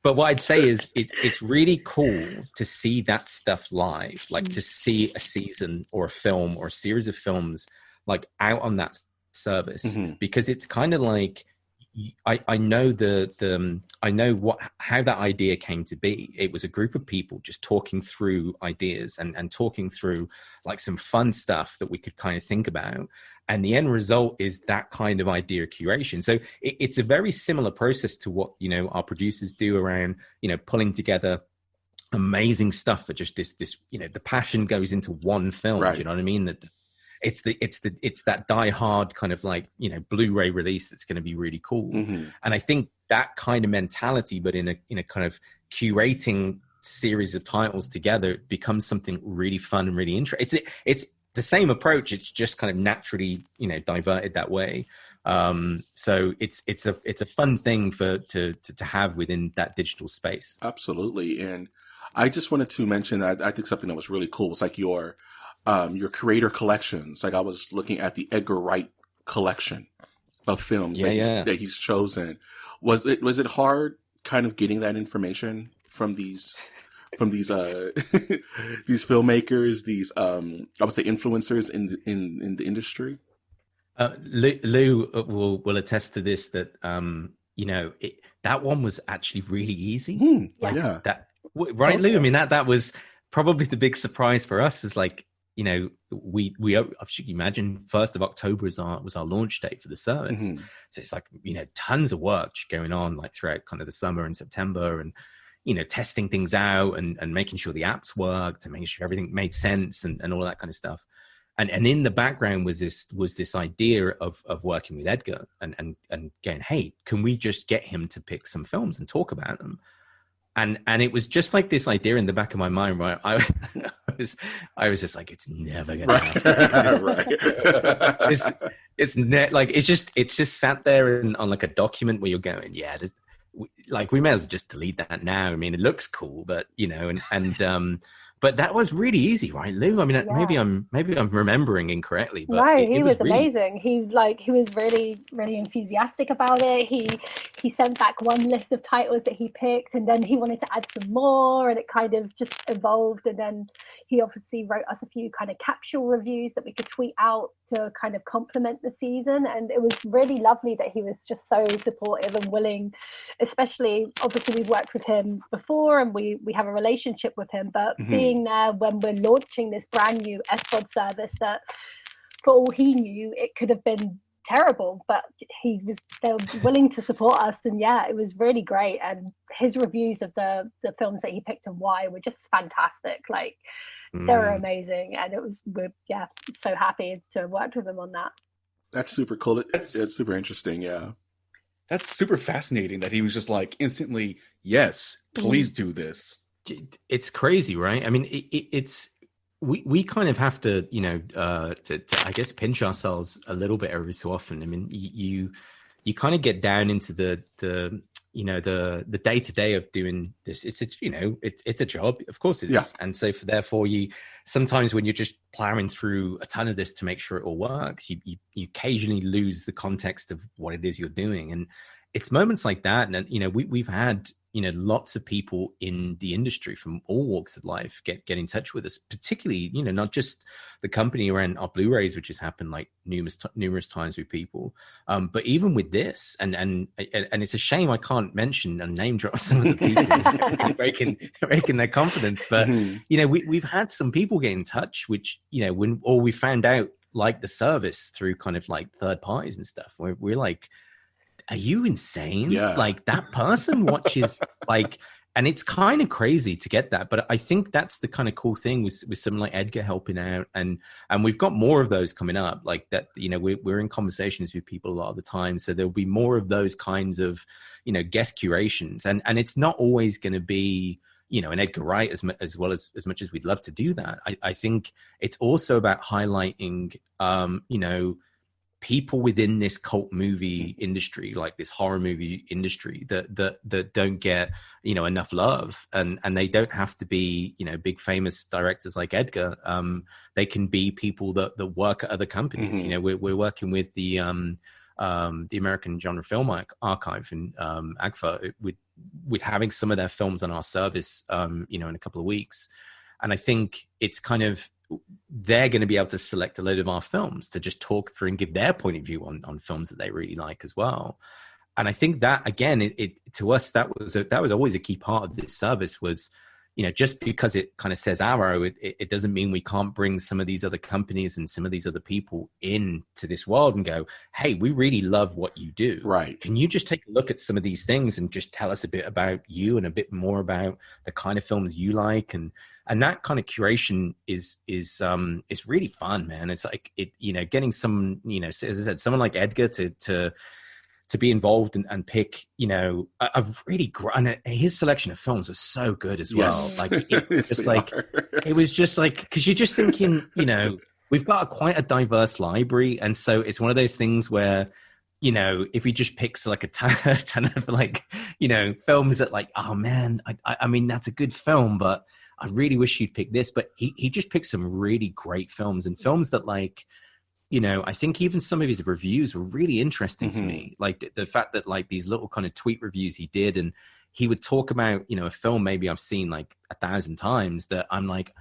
But what I'd say is it's really cool to see that stuff live, like to see a season or a film or a series of films like out on that service, Mm-hmm. because it's kind of like, I know I know how that idea came to be. It was a group of people just talking through ideas and talking through like some fun stuff that we could kind of think about. And the end result is that kind of idea curation. So it's a very similar process to what, our producers do around, pulling together amazing stuff for just this, the passion goes into one film. Right. You know what I mean? That it's that die hard kind of like, Blu-ray release that's going to be really cool. Mm-hmm. And I think that kind of mentality, but in a kind of curating series of titles together, becomes something really fun and really interesting. It's the same approach. It's just kind of naturally, diverted that way. So it's a fun thing to have within that digital space. Absolutely. And I just wanted to mention that I think something that was really cool was like your creator collections. Like I was looking at the Edgar Wright collection of films that he's chosen. Was it hard kind of getting that information from these these filmmakers, these I would say influencers in the industry? Lou will attest to this, that that one was actually really easy. That, right, Lou? I mean, that was probably the big surprise for us, is like, we you imagine 1st of October was our launch date for the service. Mm-hmm. So it's like, tons of work going on like throughout kind of the summer and September, and, testing things out and making sure the apps worked and making sure everything made sense and all of that kind of stuff. And in the background was this idea of working with Edgar and going, hey, can we just get him to pick some films and talk about them? And it was just like this idea in the back of my mind, right? I was just like, it's never gonna happen. Right. It's just sat there on like a document where you're going, yeah, we may as well just delete that now. I mean, it looks cool, but but that was really easy, right, Lou? I mean, maybe I'm remembering incorrectly, but no, he was amazing. He was really, really enthusiastic about it. He sent back one list of titles that he picked, and then he wanted to add some more, and it kind of just evolved. And then he obviously wrote us a few kind of capsule reviews that we could tweet out to kind of complement the season. And it was really lovely that he was just so supportive and willing, especially, obviously we've worked with him before and we have a relationship with him, but being there when we're launching this brand new SVOD service that, for all he knew, it could have been terrible, but they were willing to support us. And it was really great. And his reviews of the films that he picked and why were just fantastic. Like, they were amazing, and we're so happy to have worked with him on that. That's super cool. It's super interesting. Yeah, that's super fascinating that he was just like instantly, yes, please do this. It's crazy, right? I mean, it's we kind of have to to I guess pinch ourselves a little bit every so often. I mean, you kind of get down into the the day-to-day of doing this. It's a job, of course it is. And so therefore you sometimes, when you're just plowing through a ton of this to make sure it all works, you occasionally lose the context of what it is you're doing. And it's moments like that. And we've had lots of people in the industry from all walks of life get in touch with us, particularly not just the company around our Blu-rays, which has happened like numerous times with people, but even with this. And it's a shame I can't mention and name drop some of the people breaking their confidence. But we've had some people get in touch, which we found out like the service through kind of like third parties and stuff. We're like, are you insane? Yeah. Like, that person watches like it's kind of crazy to get that, but I think that's the kind of cool thing with someone like Edgar helping out, and we've got more of those coming up, like that. You know, we're in conversations with people a lot of the time, so there'll be more of those kinds of, you know, guest curations, and it's not always going to be, you know, an Edgar Wright as well as much as we'd love to do that. I think it's also about highlighting, you know, people within this cult movie industry, like this horror movie industry, that don't get, you know, enough love, and they don't have to be, you know, big famous directors like Edgar. They can be people that work at other companies. You know, we're working with the American Genre Film Archive and AGFA with having some of their films on our service, you know, in a couple of weeks, and I think it's kind of, they're going to be able to select a load of our films to just talk through and give their point of view on films that they really like as well. And I think that, again, it to us, that was always a key part of this service was, you know, just because it kind of says Arrow, it doesn't mean we can't bring some of these other companies and some of these other people into this world and go, hey, we really love what you do. Right. Can you just take a look at some of these things and just tell us a bit about you and a bit more about the kind of films you like? And that kind of curation is really fun, man. It's like, you know, getting some, you know, as I said, someone like Edgar to be involved and pick, you know, a really and his selection of films was so good as well. Yes. Like it was just like, because you're just thinking, you know, we've got quite a diverse library, and so it's one of those things where, you know, if he just picks like a ton of like, you know, films that like, oh man, I mean that's a good film, but I really wish you'd pick this. But he just picked some really great films, and films that, like, you know, I think even some of his reviews were really interesting to me. Like the fact that like these little kind of tweet reviews he did, and he would talk about, you know, a film maybe I've seen like 1,000 times that I'm like,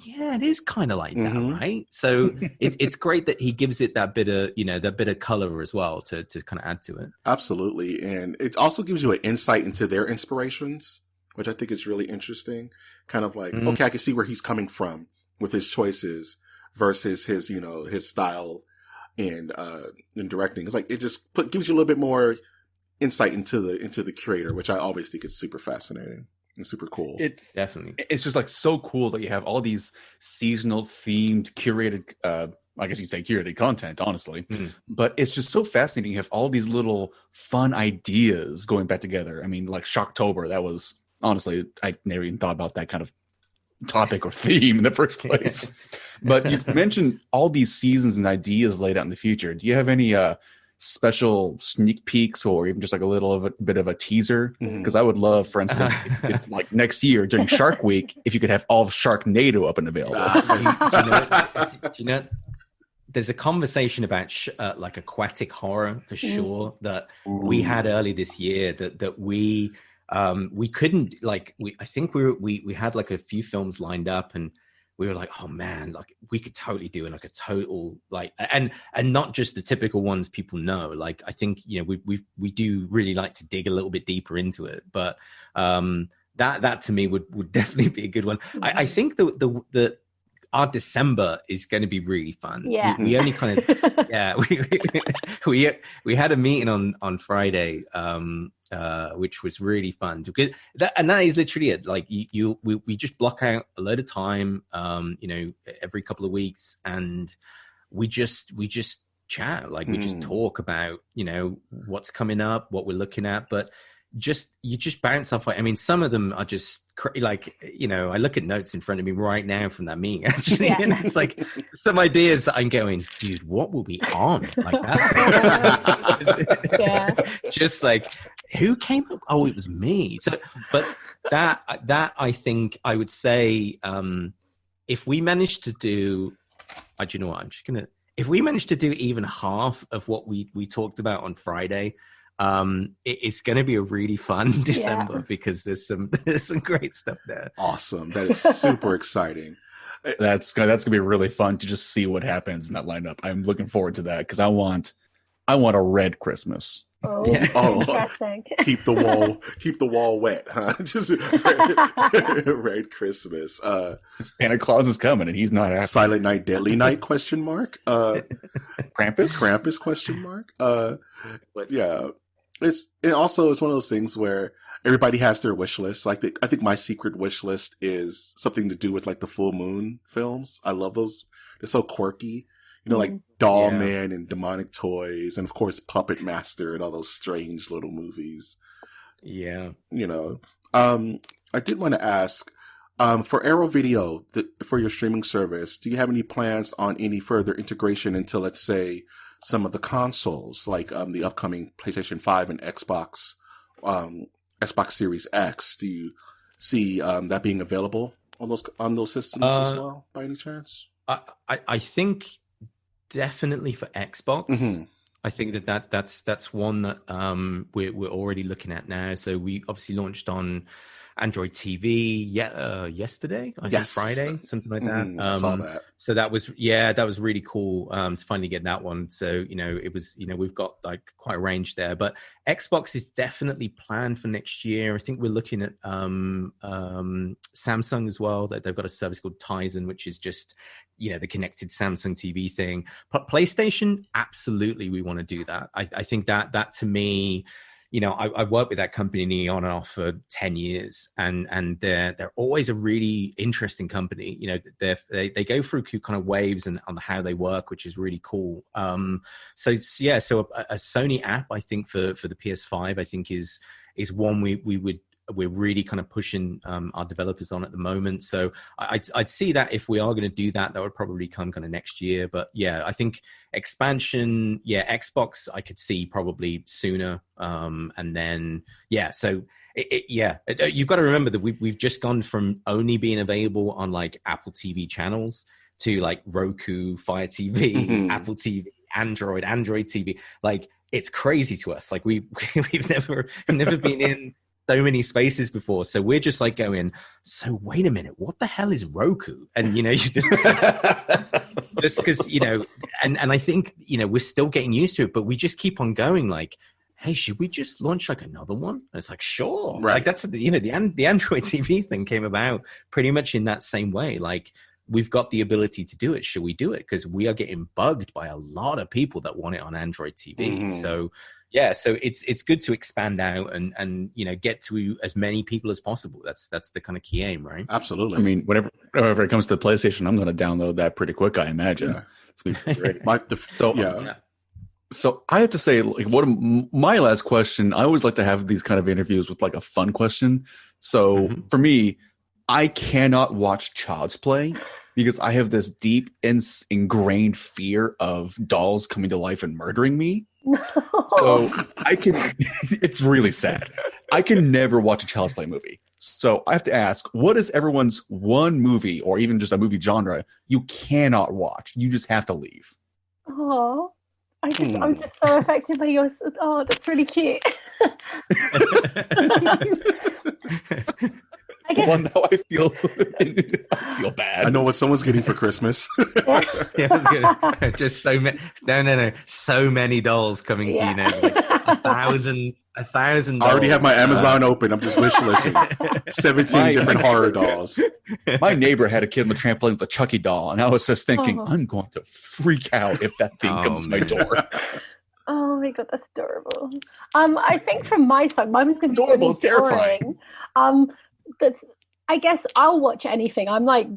yeah, it is kind of like that, right? So it's great that he gives it that bit of, you know, that bit of color as well to kind of add to it. Absolutely. And it also gives you an insight into their inspirations, which I think is really interesting. Kind of like, okay, I can see where he's coming from with his choices versus his, you know, his style in directing. It's like, it just gives you a little bit more insight into the curator, which I always think is super fascinating and super cool. It's just like so cool that you have all these seasonal themed curated, I guess you'd say curated content, honestly. But it's just so fascinating. You have all these little fun ideas going back together. I mean, like Shocktober, that was, honestly, I never even thought about that kind of topic or theme in the first place. But you've mentioned all these seasons and ideas laid out in the future. Do you have any special sneak peeks or even just like a little of a bit of a teaser? Because I would love, for instance, like next year during Shark Week, if you could have all of Sharknado up and available. Do you know, there's a conversation about like aquatic horror for sure that we had early this year that we couldn't, like, I think we had like a few films lined up, and we were like, oh man, like we could totally do like a total, like, and not just the typical ones people know. Like, I think, you know, we do really like to dig a little bit deeper into it, but that to me would definitely be a good one. I think the our December is going to be really fun. Yeah. We only kind of, yeah, we had a meeting on Friday, which was really fun because that is literally it. Like we just block out a load of time, you know, every couple of weeks, and we just chat. Like we just talk about, you know, what's coming up, what we're looking at, but you just bounce off. I mean, some of them are just like, you know, I look at notes in front of me right now from that meeting actually, and it's like some ideas that I'm going, dude, what will be on? Like that. Just like, who came up? Oh, it was me. So, but that I think I would say, if we managed to do, do you know what? If we managed to do even half of what we talked about on Friday, it's going to be a really fun December because there's some great stuff there. Awesome. That is super exciting. That's gonna be really fun to just see what happens in that lineup. I'm looking forward to that because I want a red Christmas. Oh, interesting. keep the wall wet, huh? Just red Christmas. Santa Claus is coming and he's not happy. Silent Night, Deadly Night? Question mark. Krampus? Question mark. But yeah, it's one of those things where everybody has their wish list. Like, I think my secret wish list is something to do with like the full moon films. I love those. They're so quirky. You know, like Doll Man and Demonic Toys, and of course Puppet Master and all those strange little movies. Yeah. You know, I did want to ask, for Arrow Video, for your streaming service, do you have any plans on any further integration into, let's say, some of the consoles, like the upcoming PlayStation 5 and Xbox Series X? Do you see that being available on those systems as well, by any chance? I think definitely for Xbox. Mm-hmm. I think that's one that we're already looking at now. So we obviously launched on Android TV yesterday, I think Friday, something like that. I saw that. So that was really cool to finally get that one. So, it was, we've got like quite a range there, but Xbox is definitely planned for next year. I think we're looking at Samsung as well, that they've got a service called Tizen, which is just, the connected Samsung TV thing. But PlayStation, absolutely, we want to do that. I think that to me, I worked with that company on and off for 10 years, and they're always a really interesting company. They go through kind of waves and on how they work, which is really cool. So a Sony app, I think for the PS5, I think is one we're really kind of pushing our developers on at the moment. So I'd see that if we are going to do that, that would probably come kind of next year. But yeah, I think expansion, Xbox, I could see probably sooner. And then, so you've got to remember that we've just gone from only being available on like Apple TV channels to like Roku, Fire TV, Apple TV, Android TV. Like, it's crazy to us. Like we've never been in so many spaces before, so we're just like going, so wait a minute, what the hell is Roku? And you just because and I think we're still getting used to it, but we just keep on going like, hey, should we just launch like another one? And it's like, sure, right. Like that's the Android TV thing came about pretty much in that same way. Like, we've got the ability to do it, should we do it? Because we are getting bugged by a lot of people that want it on Android TV. So so it's good to expand out and get to as many people as possible. That's the kind of key aim, right? Absolutely. I mean, whenever it comes to the PlayStation, I'm going to download that pretty quick, I imagine. Yeah. It's going to be great. So So I have to say, like, my last question, I always like to have these kind of interviews with like a fun question. So for me, I cannot watch Child's Play because I have this deep ingrained fear of dolls coming to life and murdering me. So it's really sad. I can never watch a Child's Play movie. So I have to ask, what is everyone's one movie or even just a movie genre you cannot watch? You just have to leave. Oh, I'm just so affected by yours. Oh, that's really cute. I guess, well, now I feel bad. I know what someone's getting for Christmas. Yeah, I was gonna, just so many. No. So many dolls coming to you now. It's like 1,000. I already have my Amazon open. I'm just wish listing 17 different horror dolls. My neighbor had a kid on the trampoline with a Chucky doll, and I was just thinking, I'm going to freak out if that thing comes to my door. Oh my god, that's adorable. I think from my side, mine was going to be adorable. It's terrifying. I guess I'll watch anything. I'm like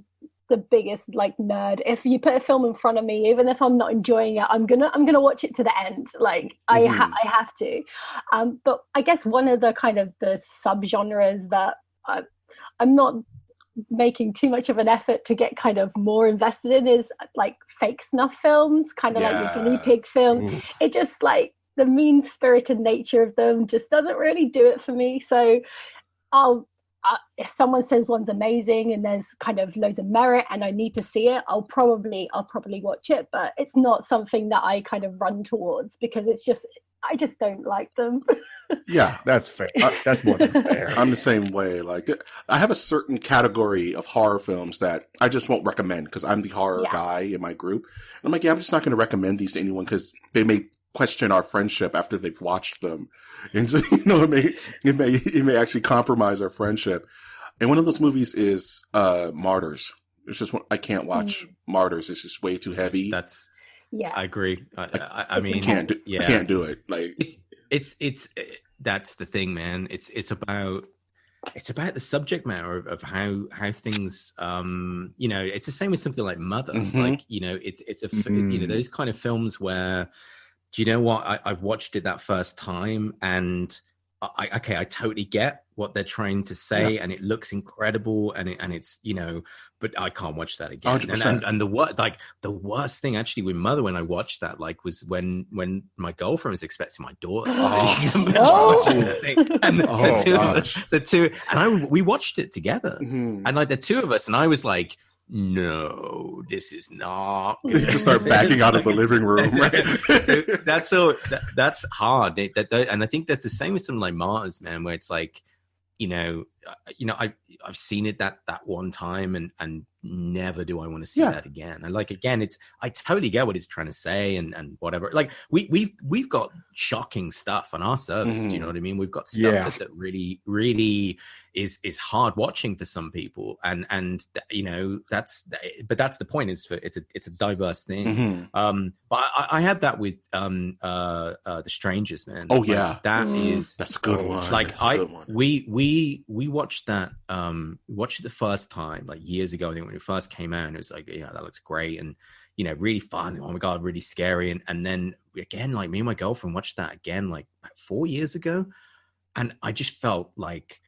the biggest like nerd. If you put a film in front of me, even if I'm not enjoying it, I'm gonna watch it to the end. Like I have to. But I guess one of the kind of the subgenres that I'm not making too much of an effort to get kind of more invested in is like fake snuff films, kind of like the guinea pig films. Oof. It just like the mean-spirited nature of them just doesn't really do it for me. So if someone says one's amazing and there's kind of loads of merit and I need to see it, I'll probably watch it, but it's not something that I kind of run towards because I just don't like them. Yeah, that's fair. That's more than fair. I'm the same way. Like, I have a certain category of horror films that I just won't recommend because I'm the horror guy in my group. And I'm like, I'm just not going to recommend these to anyone because they may question our friendship after they've watched them, and so, it may actually compromise our friendship. And one of those movies is Martyrs. It's just I can't watch Martyrs. It's just way too heavy. I agree. I mean, can't do it. Like it's that's the thing, man. It's about the subject matter of how things it's the same with something like Mother. Like, it's those kind of films where, do you know what, I've watched it that first time and I totally get what they're trying to say, and it looks incredible, and it's but I can't watch that again. 100%. And the worst thing actually with Mother when I watched that, like, was when my girlfriend was expecting my daughter. The two, and we watched it together, and like the two of us, and I was like, no, this is not. You just start backing out of the living room, right? That's hard. And I think that's the same with something like Martyrs, man, where it's like, I've seen it that one time, and never do I want to see that again. And like, again, I totally get what it's trying to say and whatever. Like we've got shocking stuff on our service. Do you know what I mean? We've got stuff that really, really is hard watching for some people, and that's the point. It's a diverse thing. But I had that with The Strangers, man. Oh yeah, that's a good one. Like we watched that. Watched it the first time like years ago. I think when it first came out, and it was like, that looks great, and really fun. Oh my god, really scary. And then again, like, me and my girlfriend watched that again like 4 years ago, and I just felt like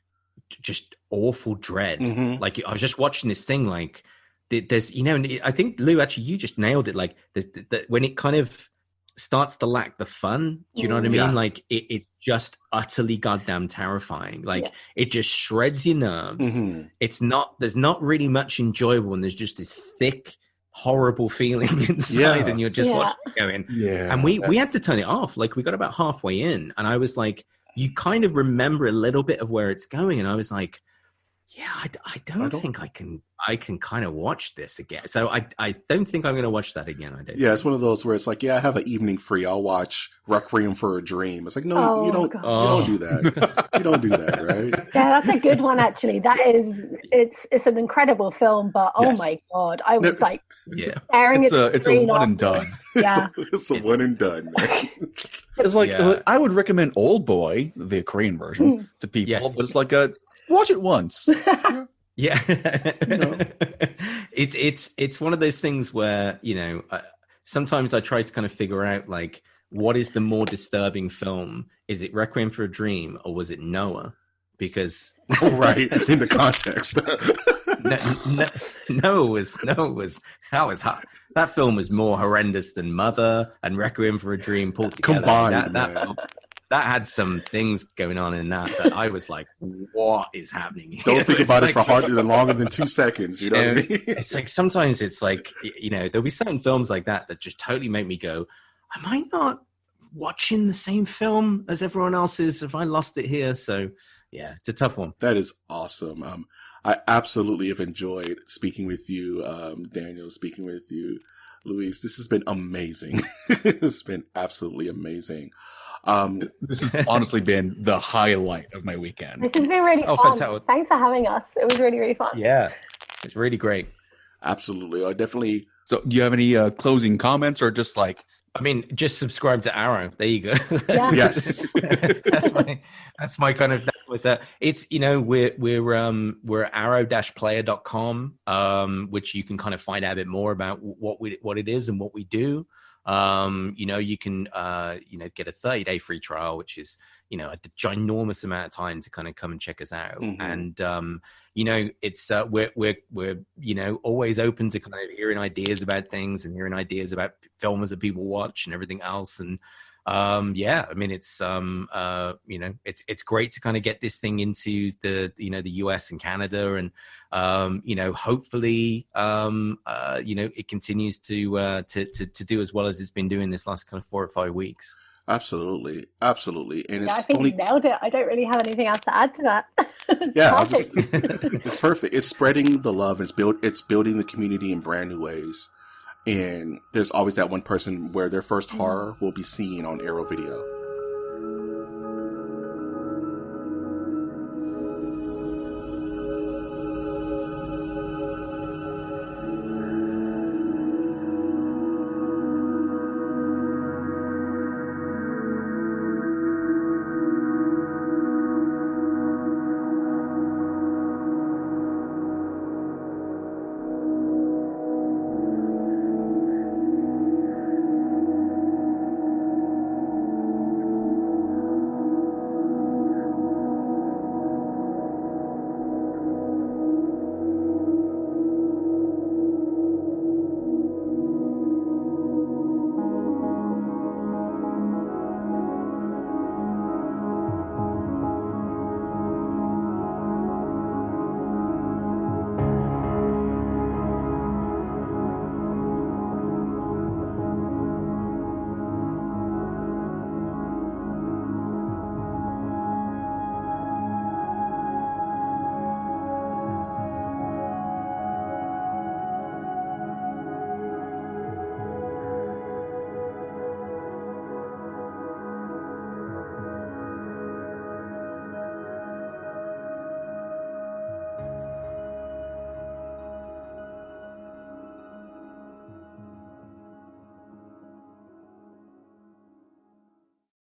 just awful dread. Like, I was just watching this thing, like, there's I think, Lou, actually you just nailed it, like the when it kind of starts to lack the fun, do you know what I mean? Like, it's just utterly goddamn terrifying. Like, it just shreds your nerves. There's not really much enjoyable, and there's just this thick, horrible feeling inside, and you're just watching it going. And we had to turn it off. Like, we got about halfway in, and I was like, you kind of remember a little bit of where it's going, and I was like, I don't think I can kind of watch this again. So I don't think I'm going to watch that again. It's one of those where it's like, I have an evening free, I'll watch Requiem for a Dream. It's like, no, you don't do that. You don't do that, right? Yeah, that's a good one, actually. It's an incredible film, but oh my god, I was like staring at the it's a one and done. Yeah, it's a one and done, man. It's like, I would recommend Old Boy, the Korean version, to people, but it's like watch it once. It's one of those things where, sometimes I try to kind of figure out, like, what is the more disturbing film? Is it Requiem for a Dream, or was it Noah? Because right, in the context. Noah was hot. That film was more horrendous than Mother and Requiem for a Dream pulled together. Combined, that had some things going on in that I was like, what is happening here? Don't think about it for longer than 2 seconds. You know what I mean? It's like, sometimes it's like, there'll be certain films like that just totally make me go, am I not watching the same film as everyone else is? Have I lost it here? So yeah, it's a tough one. That is awesome. I absolutely have enjoyed speaking with you, Daniel, speaking with you, Luis. This has been amazing. It's been absolutely amazing. This has honestly been the highlight of my weekend. This has been really fun. Fantastic. Thanks for having us. It was really, really fun. Yeah, it's really great. Absolutely. I definitely. So do you have any closing comments, or just like, I mean, just subscribe to Arrow. There you go. Yeah. Yes. that's my kind of, that was that. It's, we're arrow-player.com, which you can kind of find out a bit more about what it is and what we do. You can get a 30-day free trial, which is, a ginormous amount of time to kind of come and check us out. And, it's, we're always open to kind of hearing ideas about things and hearing ideas about films that people watch and everything else. And, I mean, it's, it's great to kind of get this thing into the US and Canada, and, hopefully, it continues to do as well as it's been doing this last kind of 4 or 5 weeks. Absolutely. And I think you nailed it. I don't really have anything else to add to that. It's perfect. It's spreading the love. It's building the community in brand new ways. And there's always that one person where their first horror will be seen on Arrow Video.